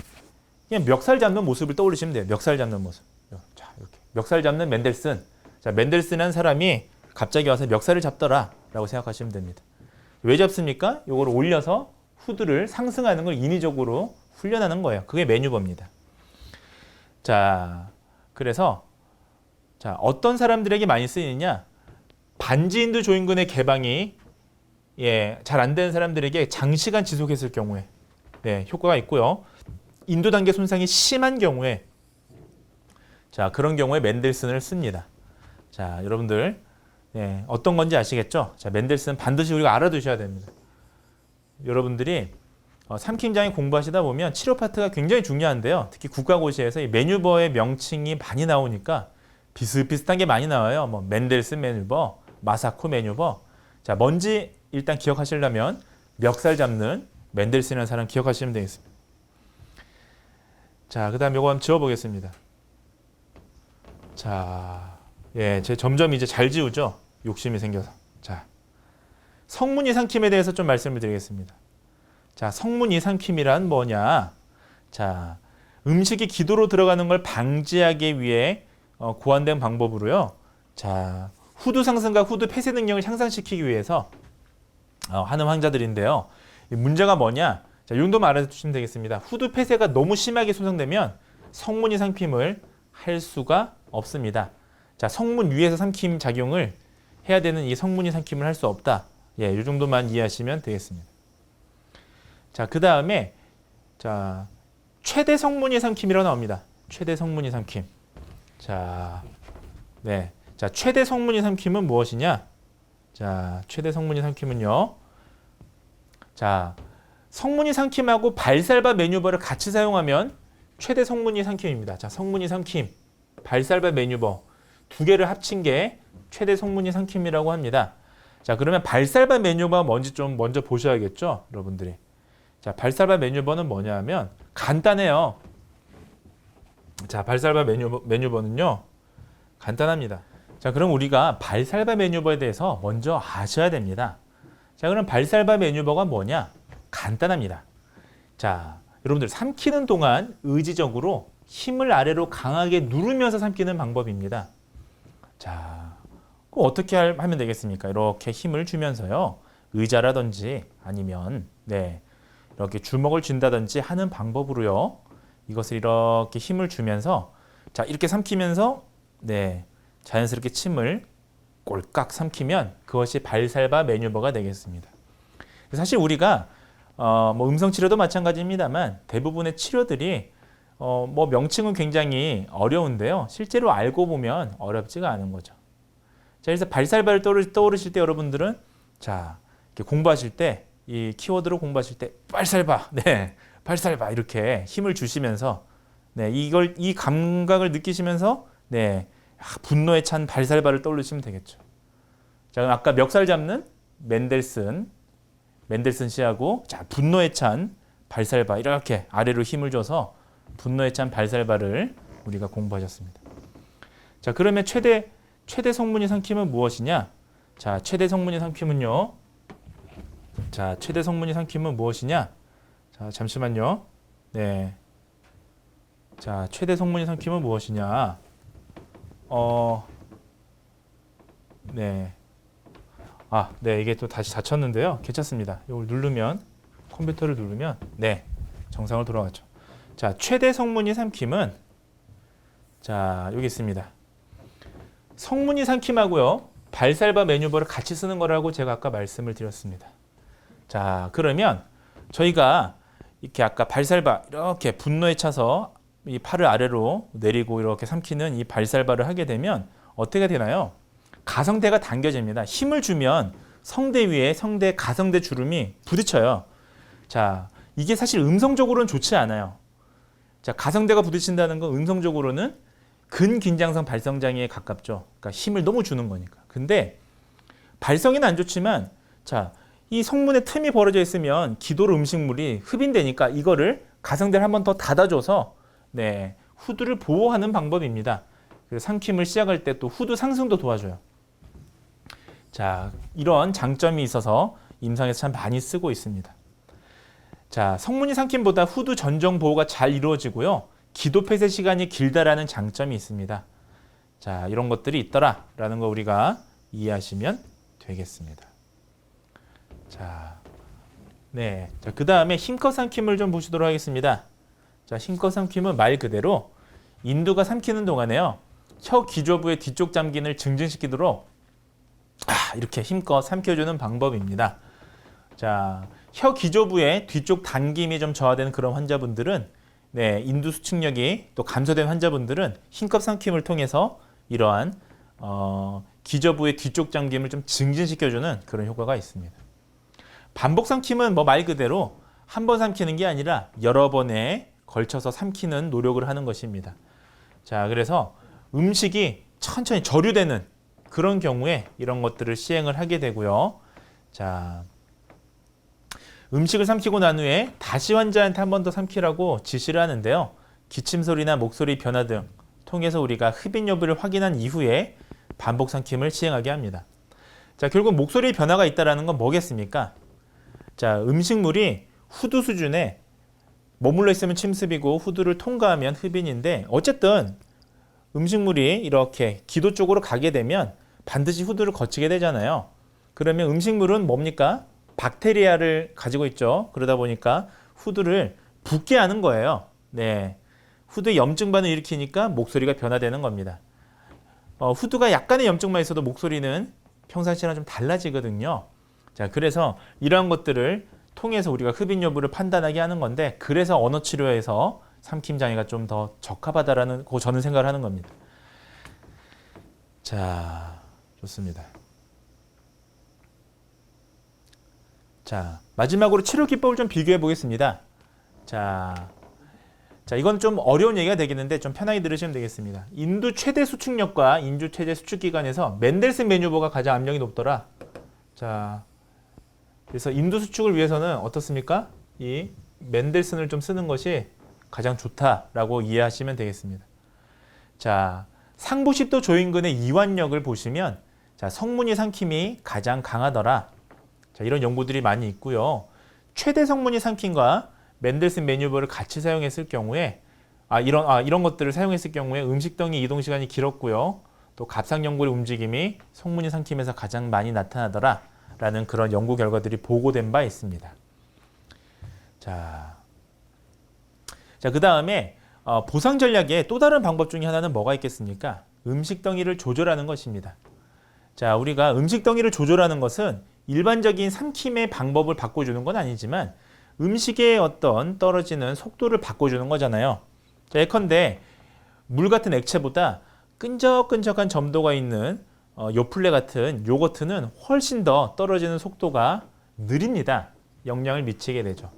그냥 멱살 잡는 모습을 떠올리시면 돼요. 멱살 잡는 모습. 자, 이렇게 멱살 잡는 맨델슨. 자, 맨델슨한 사람이 갑자기 와서 멱살을 잡더라라고 생각하시면 됩니다. 왜 잡습니까? 이걸 올려서 후두를 상승하는 걸 인위적으로 훈련하는 거예요. 그게 매뉴버입니다. 자, 그래서 자, 어떤 사람들에게 많이 쓰이느냐? 반지인두 조인근의 개방이 잘 안 되는 사람들에게 장시간 지속했을 경우에 효과가 있고요. 인두 단계 손상이 심한 경우에 자, 그런 경우에 맨델슨을 씁니다. 자, 여러분들 어떤 건지 아시겠죠? 자, 맨델슨 반드시 우리가 알아두셔야 됩니다. 여러분들이 삼킴장에 공부하시다 보면 치료 파트가 굉장히 중요한데요. 특히 국가고시에서 이 매뉴버의 명칭이 많이 나오니까 비슷비슷한 게 많이 나와요. 뭐 맨델슨 매뉴버, 마사코 매뉴버. 자, 뭔지 일단 기억하시려면 멱살 잡는 맨델슨이라는 사람 기억하시면 되겠습니다. 자, 그 다음 요거 한번 지워보겠습니다. 자, 제 점점 이제 잘 지우죠? 욕심이 생겨서. 자, 성문 이상킴에 대해서 좀 말씀을 드리겠습니다. 자, 성문 이상킴이란 뭐냐? 자, 음식이 기도로 들어가는 걸 방지하기 위해 고안된 방법으로요. 자, 후두 상승과 후두 폐쇄 능력을 향상시키기 위해서 하는 환자들인데요. 문제가 뭐냐? 자, 이 정도만 알아두시면 되겠습니다. 후두 폐쇄가 너무 심하게 손상되면 성문 이상킴을 할 수가 없습니다. 자, 성문 위에서 삼킴 작용을 해야 되는 이 성문 이상킴을 할 수 없다. 이 정도만 이해하시면 되겠습니다. 자, 그 다음에 자, 최대 성문이 삼킴이라고 나옵니다. 최대 성문이 삼킴. 자, 자, 최대 성문이 삼킴은 무엇이냐? 자, 최대 성문이 삼킴은요. 자, 성문이 삼킴하고 발살바 매뉴버를 같이 사용하면 최대 성문이 삼킴입니다. 자, 성문이 삼킴, 발살바 매뉴버 두 개를 합친 게 최대 성문이 삼킴이라고 합니다. 자, 그러면 발살바 매뉴버 먼저 보셔야겠죠, 여러분들이. 자, 발살바 매뉴버는 뭐냐 하면 간단해요. 자, 발살바 매뉴버는요. 간단합니다. 자, 그럼 우리가 발살바 매뉴버에 대해서 먼저 아셔야 됩니다. 자, 그럼 발살바 매뉴버가 뭐냐? 간단합니다. 자, 여러분들 삼키는 동안 의지적으로 힘을 아래로 강하게 누르면서 삼키는 방법입니다. 자, 그럼 어떻게 하면 되겠습니까? 이렇게 힘을 주면서요. 의자라든지 아니면 이렇게 주먹을 쥔다든지 하는 방법으로요. 이것을 이렇게 힘을 주면서 자, 이렇게 삼키면서 자연스럽게 침을 꼴깍 삼키면 그것이 발살바 매뉴버가 되겠습니다. 사실 우리가 뭐 음성 치료도 마찬가지입니다만 대부분의 치료들이 뭐 명칭은 굉장히 어려운데요. 실제로 알고 보면 어렵지가 않은 거죠. 자, 그래서 발살바를 떠오르실 때 여러분들은 자, 이렇게 공부하실 때 이 키워드로 공부하실 때 발살바, 네, 발살바 이렇게 힘을 주시면서 네, 이 감각을 느끼시면서 네, 분노에 찬 발살바를 떠올리시면 되겠죠. 자, 그럼 아까 멱살 잡는 맨델슨 씨하고 자, 분노에 찬 발살바 이렇게 아래로 힘을 줘서 분노에 찬 발살바를 우리가 공부하셨습니다. 자, 그러면 최대 성문이 삼킴은 무엇이냐? 자, 최대 성문이 삼킴은요. 자, 최대 성문이 삼킴은 무엇이냐? 자, 잠시만요. 네. 자, 최대 성문이 삼킴은 무엇이냐? 네. 네, 이게 또 다시 닫혔는데요. 괜찮습니다. 이걸 누르면, 컴퓨터를 누르면, 네, 정상으로 돌아왔죠. 자, 최대 성문이 삼킴은, 자, 여기 있습니다. 성문이 삼킴하고요, 발살바 매뉴버를 같이 쓰는 거라고 제가 아까 말씀을 드렸습니다. 자, 그러면 저희가 이렇게 아까 발살바, 이렇게 분노에 차서 이 팔을 아래로 내리고 이렇게 삼키는 이 발살바를 하게 되면 어떻게 되나요? 가성대가 당겨집니다. 힘을 주면 성대 위에 가성대 주름이 부딪혀요. 자, 이게 사실 음성적으로는 좋지 않아요. 자, 가성대가 부딪힌다는 건 음성적으로는 근긴장성 발성장애에 가깝죠. 그러니까 힘을 너무 주는 거니까. 근데 발성에는 안 좋지만 자, 이 성문에 틈이 벌어져 있으면 기도로 음식물이 흡인되니까 이거를 가성대를 한 번 더 닫아줘서 네, 후두를 보호하는 방법입니다. 그래서 삼킴을 시작할 때 또 후두 상승도 도와줘요. 자, 이런 장점이 있어서 임상에서 참 많이 쓰고 있습니다. 자, 성문이 삼킴보다 후두 전정 보호가 잘 이루어지고요. 기도 폐쇄 시간이 길다라는 장점이 있습니다. 자, 이런 것들이 있더라라는 거 우리가 이해하시면 되겠습니다. 자, 네. 자, 그 다음에 힘껏 삼킴을 좀 보시도록 하겠습니다. 자, 힘껏 삼킴은 말 그대로 인두가 삼키는 동안에요. 혀 기저부의 뒤쪽 잠긴을 증진시키도록 이렇게 힘껏 삼켜주는 방법입니다. 자, 혀 기저부의 뒤쪽 당김이 좀 저하되는 그런 환자분들은 네, 인두 수축력이 또 감소된 환자분들은 힘껏 삼킴을 통해서 이러한 기저부의 뒤쪽 잠김을 좀 증진시켜주는 그런 효과가 있습니다. 반복 삼킴은 뭐 말 그대로 한 번 삼키는 게 아니라 여러 번에 걸쳐서 삼키는 노력을 하는 것입니다. 자, 그래서 음식이 천천히 저류되는 그런 경우에 이런 것들을 시행을 하게 되고요. 자, 음식을 삼키고 난 후에 다시 환자한테 한 번 더 삼키라고 지시를 하는데요. 기침 소리나 목소리 변화 등 통해서 우리가 흡인 여부를 확인한 이후에 반복 삼킴을 시행하게 합니다. 자, 결국 목소리 변화가 있다는 건 뭐겠습니까? 자, 음식물이 후두 수준에 머물러 있으면 침습이고 후두를 통과하면 흡인인데 어쨌든 음식물이 이렇게 기도 쪽으로 가게 되면 반드시 후두를 거치게 되잖아요. 그러면 음식물은 뭡니까? 박테리아를 가지고 있죠. 그러다 보니까 후두를 붓게 하는 거예요. 네, 후두의 염증반을 일으키니까 목소리가 변화되는 겁니다. 후두가 약간의 염증만 있어도 목소리는 평상시랑 좀 달라지거든요. 자, 그래서 이러한 것들을 통해서 우리가 흡인 여부를 판단하게 하는 건데 그래서 언어 치료에서 삼킴 장애가 좀 더 적합하다라는 거 저는 생각을 하는 겁니다. 자, 좋습니다. 자, 마지막으로 치료 기법을 좀 비교해 보겠습니다. 자, 이건 좀 어려운 얘기가 되겠는데 좀 편하게 들으시면 되겠습니다. 인두 최대 수축력과 인두 최대 수축 기관에서 맨델슨 매뉴버가 가장 압력이 높더라. 자, 그래서 인두 수축을 위해서는 어떻습니까? 이 맨델슨을 좀 쓰는 것이 가장 좋다라고 이해하시면 되겠습니다. 자, 상부 10도 조인근의 이완력을 보시면 자, 성문이 삼킴이 가장 강하더라. 자, 이런 연구들이 많이 있고요. 최대 성문이 삼킴과 맨델슨 매뉴버를 같이 사용했을 경우에 이런 것들을 사용했을 경우에 음식덩이 이동 시간이 길었고요. 또 갑상연골의 움직임이 성문이 삼킴에서 가장 많이 나타나더라 라는 그런 연구 결과들이 보고된 바 있습니다. 자, 그 다음에 보상 전략의 또 다른 방법 중에 하나는 뭐가 있겠습니까? 음식덩이를 조절하는 것입니다. 자, 우리가 음식덩이를 조절하는 것은 일반적인 삼킴의 방법을 바꿔주는 건 아니지만 음식의 어떤 떨어지는 속도를 바꿔주는 거잖아요. 자, 예컨대 물 같은 액체보다 끈적끈적한 점도가 있는 요플레 같은 요거트는 훨씬 더 떨어지는 속도가 느립니다. 영향을 미치게 되죠.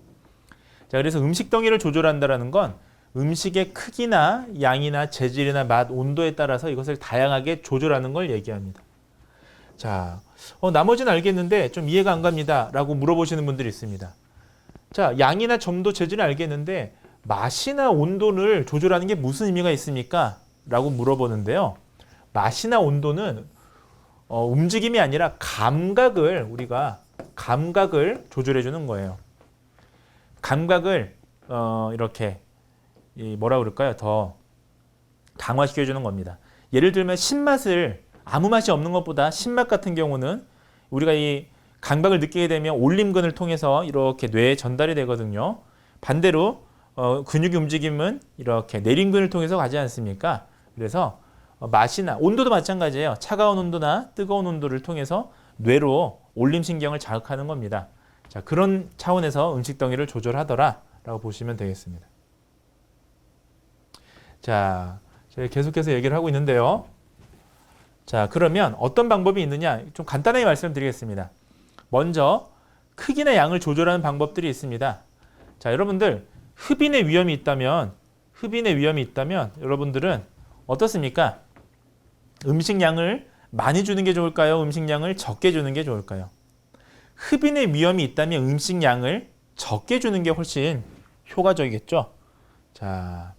자, 그래서 음식 덩이를 조절한다는 건 음식의 크기나 양이나 재질이나 맛, 온도에 따라서 이것을 다양하게 조절하는 걸 얘기합니다. 자, 나머지는 알겠는데 좀 이해가 안 갑니다 라고 물어보시는 분들이 있습니다. 자, 양이나 점도, 재질은 알겠는데 맛이나 온도를 조절하는 게 무슨 의미가 있습니까? 라고 물어보는데요. 맛이나 온도는 움직임이 아니라 우리가 감각을 조절해 주는 거예요. 감각을 이렇게 뭐라 그럴까요? 더 강화시켜 주는 겁니다. 예를 들면 신맛을 아무 맛이 없는 것보다 신맛 같은 경우는 우리가 이 감각을 느끼게 되면 올림근을 통해서 이렇게 뇌에 전달이 되거든요. 반대로 근육의 움직임은 이렇게 내림근을 통해서 가지 않습니까? 그래서 맛이나 온도도 마찬가지예요. 차가운 온도나 뜨거운 온도를 통해서 뇌로 올림신경을 자극하는 겁니다. 자, 그런 차원에서 음식 덩이를 조절하더라 라고 보시면 되겠습니다. 자, 제가 계속해서 얘기를 하고 있는데요. 자, 그러면 어떤 방법이 있느냐? 좀 간단하게 말씀드리겠습니다. 먼저 크기나 양을 조절하는 방법들이 있습니다. 자, 여러분들 흡인의 위험이 있다면 여러분들은 어떻습니까? 음식량을 많이 주는 게 좋을까요? 음식량을 적게 주는 게 좋을까요? 흡인의 위험이 있다면 음식량을 적게 주는 게 훨씬 효과적이겠죠. 자,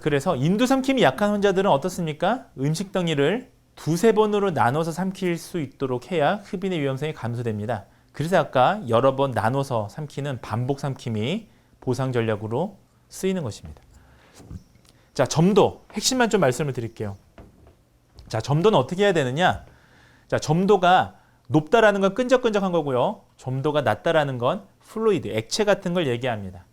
그래서 인두삼킴이 약한 환자들은 어떻습니까? 음식 덩이를 두세 번으로 나눠서 삼킬 수 있도록 해야 흡인의 위험성이 감소됩니다. 그래서 아까 여러 번 나눠서 삼키는 반복 삼킴이 보상 전략으로 쓰이는 것입니다. 자, 점도 핵심만 좀 말씀을 드릴게요. 자, 점도는 어떻게 해야 되느냐? 자, 점도가 높다라는 건 끈적끈적한 거고요. 점도가 낮다라는 건 플루이드, 액체 같은 걸 얘기합니다.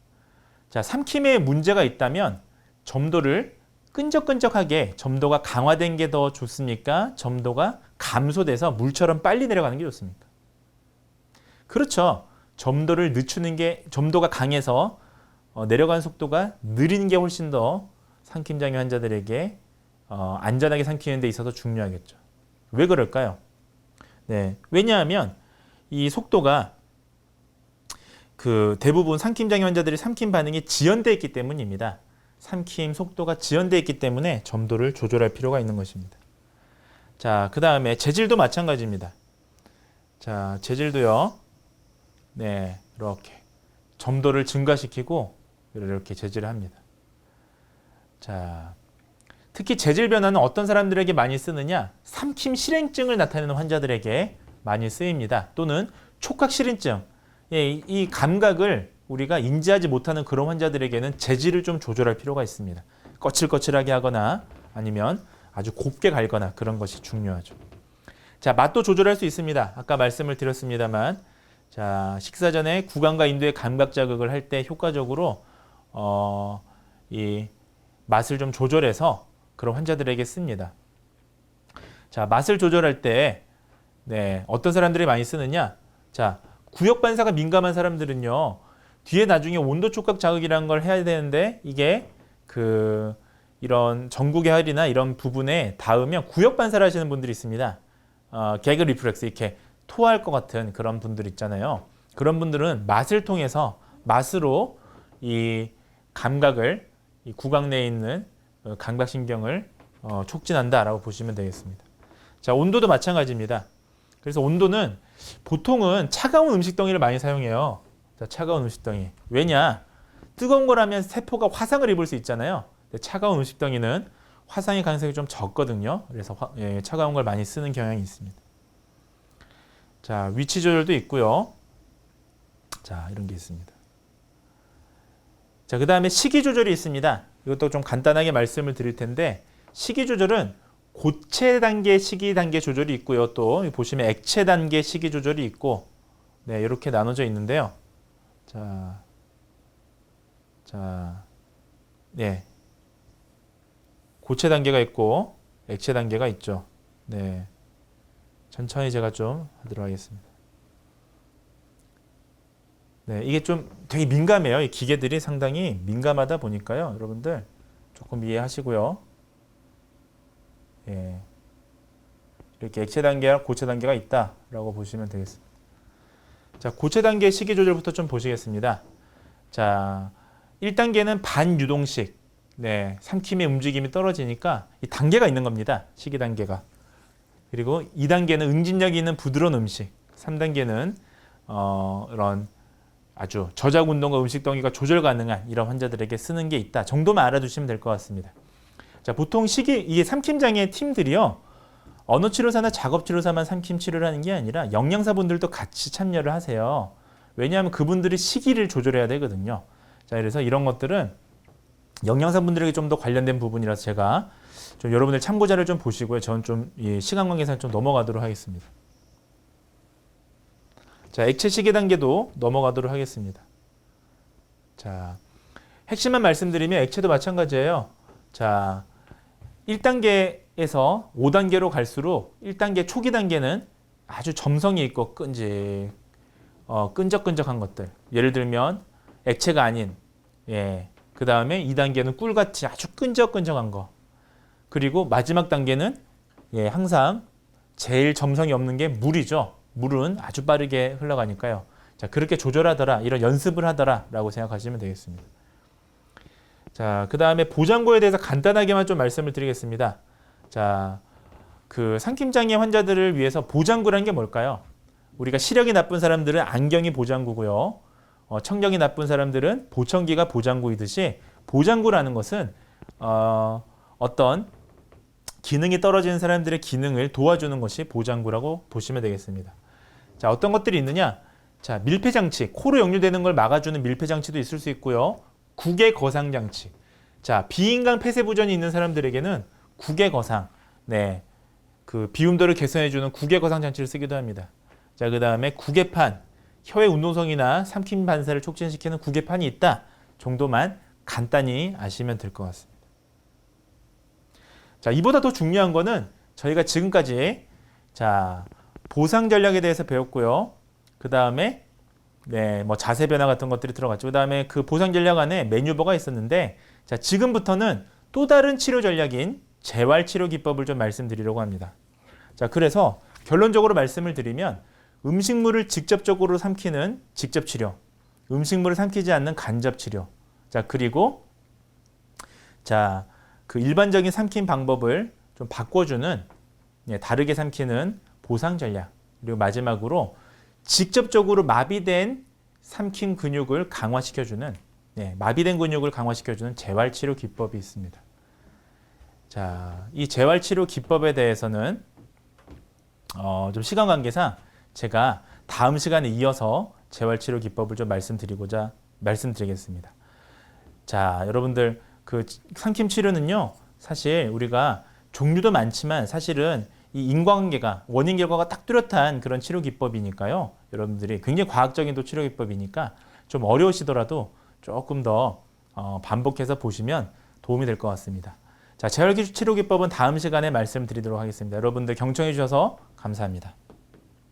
자, 삼킴에 문제가 있다면 점도를 끈적끈적하게 점도가 강화된 게 더 좋습니까? 점도가 감소돼서 물처럼 빨리 내려가는 게 좋습니까? 그렇죠. 점도를 늦추는 게 점도가 강해서 내려가는 속도가 느린 게 훨씬 더 삼킴장애 환자들에게 안전하게 삼키는 데 있어서 중요하겠죠. 왜 그럴까요? 네, 왜냐하면 이 속도가 대부분 삼킴장애 환자들이 삼킴 반응이 지연되어 있기 때문입니다. 삼킴 속도가 지연되어 있기 때문에 점도를 조절할 필요가 있는 것입니다. 자, 그 다음에 재질도 마찬가지입니다. 자, 재질도요. 네, 이렇게 점도를 증가시키고 이렇게 재질을 합니다. 자, 특히 재질 변화는 어떤 사람들에게 많이 쓰느냐? 삼킴 실행증을 나타내는 환자들에게 많이 쓰입니다. 또는 촉각 실행증. 이 감각을 우리가 인지하지 못하는 그런 환자들에게는 재질을 좀 조절할 필요가 있습니다. 거칠거칠하게 하거나 아니면 아주 곱게 갈거나 그런 것이 중요하죠. 자, 맛도 조절할 수 있습니다. 아까 말씀을 드렸습니다만, 자, 식사 전에 구강과 인두의 감각 자극을 할 때 효과적으로 이 맛을 좀 조절해서 그런 환자들에게 씁니다. 자, 맛을 조절할 때 어떤 사람들이 많이 쓰느냐? 자, 구역 반사가 민감한 사람들은요. 뒤에 나중에 온도 촉각 자극이라는 걸 해야 되는데 이게 이런 전구의 할이나 이런 부분에 닿으면 구역 반사를 하시는 분들이 있습니다. 개그 리플렉스 이렇게 토할 것 같은 그런 분들 있잖아요. 그런 분들은 맛으로 이 감각을 이 구강 내에 있는 감각신경을 촉진한다라고 보시면 되겠습니다. 자, 온도도 마찬가지입니다. 그래서 온도는 보통은 차가운 음식 덩이를 많이 사용해요. 자, 차가운 음식 덩이. 왜냐? 뜨거운 거라면 세포가 화상을 입을 수 있잖아요. 근데 차가운 음식 덩이는 화상의 가능성이 좀 적거든요. 그래서 차가운 걸 많이 쓰는 경향이 있습니다. 자, 위치 조절도 있고요. 자, 이런 게 있습니다. 자, 그 다음에 식이 조절이 있습니다. 이것도 좀 간단하게 말씀을 드릴 텐데 식이 조절은 고체 단계 식이 단계 조절이 있고요. 또 보시면 액체 단계 식이 조절이 있고 이렇게 나눠져 있는데요. 고체 단계가 있고 액체 단계가 있죠. 네, 천천히 제가 좀 하도록 하겠습니다. 네, 이게 좀 되게 민감해요. 이 기계들이 상당히 민감하다 보니까요. 여러분들 조금 이해하시고요. 예. 이렇게 액체 단계와 고체 단계가 있다라고 보시면 되겠습니다. 자, 고체 단계 식이 조절부터 좀 보시겠습니다. 자, 1단계는 반유동식. 네, 삼킴의 움직임이 떨어지니까 이 단계가 있는 겁니다. 식이 단계가. 그리고 2단계는 응집력이 있는 부드러운 음식. 3단계는 이런 아주 저작 운동과 음식 덩이가 조절 가능한 이런 환자들에게 쓰는 게 있다. 정도만 알아두시면 될 것 같습니다. 자, 보통 이게 삼킴 장애 팀들이요. 언어치료사나 작업치료사만 삼킴 치료를 하는 게 아니라 영양사분들도 같이 참여를 하세요. 왜냐하면 그분들이 시기를 조절해야 되거든요. 자, 그래서 이런 것들은 영양사분들에게 좀 더 관련된 부분이라서 제가 좀 여러분들 참고자를 좀 보시고요. 저는 좀 시간 관계상 좀 넘어가도록 하겠습니다. 자, 액체 시계 단계도 넘어가도록 하겠습니다. 자, 핵심만 말씀드리면 액체도 마찬가지예요. 자, 1단계에서 5단계로 갈수록 1단계 초기 단계는 아주 점성이 있고 끈적끈적한 것들. 예를 들면 액체가 아닌 그 다음에 2단계는 꿀같이 아주 끈적끈적한 거. 그리고 마지막 단계는 항상 제일 점성이 없는 게 물이죠. 물은 아주 빠르게 흘러가니까요. 자, 그렇게 조절하더라, 이런 연습을 하더라 라고 생각하시면 되겠습니다. 자, 그 다음에 보장구에 대해서 간단하게만 좀 말씀을 드리겠습니다. 자, 그 삼킴장애 환자들을 위해서 보장구라는 게 뭘까요? 우리가 시력이 나쁜 사람들은 안경이 보장구고요. 청력이 나쁜 사람들은 보청기가 보장구이듯이 보장구라는 것은 어떤 기능이 떨어지는 사람들의 기능을 도와주는 것이 보장구라고 보시면 되겠습니다. 자, 어떤 것들이 있느냐? 자, 밀폐장치, 코로 역류되는 걸 막아주는 밀폐장치도 있을 수 있고요. 국외 거상장치. 자, 비인강 폐쇄부전이 있는 사람들에게는 국외 거상, 그 비움도를 개선해주는 국외 거상장치를 쓰기도 합니다. 자, 그 다음에 국외판, 혀의 운동성이나 삼킴 반사를 촉진시키는 국외판이 있다 정도만 간단히 아시면 될 것 같습니다. 자, 이보다 더 중요한 거는 저희가 지금까지 자, 보상 전략에 대해서 배웠고요. 그 다음에 뭐 자세 변화 같은 것들이 들어갔죠. 그 다음에 그 보상 전략 안에 매뉴버가 있었는데, 자, 지금부터는 또 다른 치료 전략인 재활 치료 기법을 좀 말씀드리려고 합니다. 자, 그래서 결론적으로 말씀을 드리면 음식물을 직접적으로 삼키는 직접 치료, 음식물을 삼키지 않는 간접 치료. 자, 그리고 자, 그 일반적인 삼킴 방법을 좀 바꿔주는 다르게 삼키는 보상 전략. 그리고 마지막으로 직접적으로 마비된 삼킴 근육을 강화시켜주는 마비된 근육을 강화시켜주는 재활치료 기법이 있습니다. 자, 이 재활치료 기법에 대해서는 좀 시간 관계상 제가 다음 시간에 이어서 재활치료 기법을 좀 말씀드리겠습니다. 자, 여러분들 그 삼킴 치료는요, 사실 우리가 종류도 많지만 사실은 이 인과관계가 원인 결과가 딱 뚜렷한 그런 치료 기법이니까요. 여러분들이 굉장히 과학적인 또 치료 기법이니까 좀 어려우시더라도 조금 더 반복해서 보시면 도움이 될 것 같습니다. 자, 재활 치료 기법은 다음 시간에 말씀드리도록 하겠습니다. 여러분들 경청해 주셔서 감사합니다.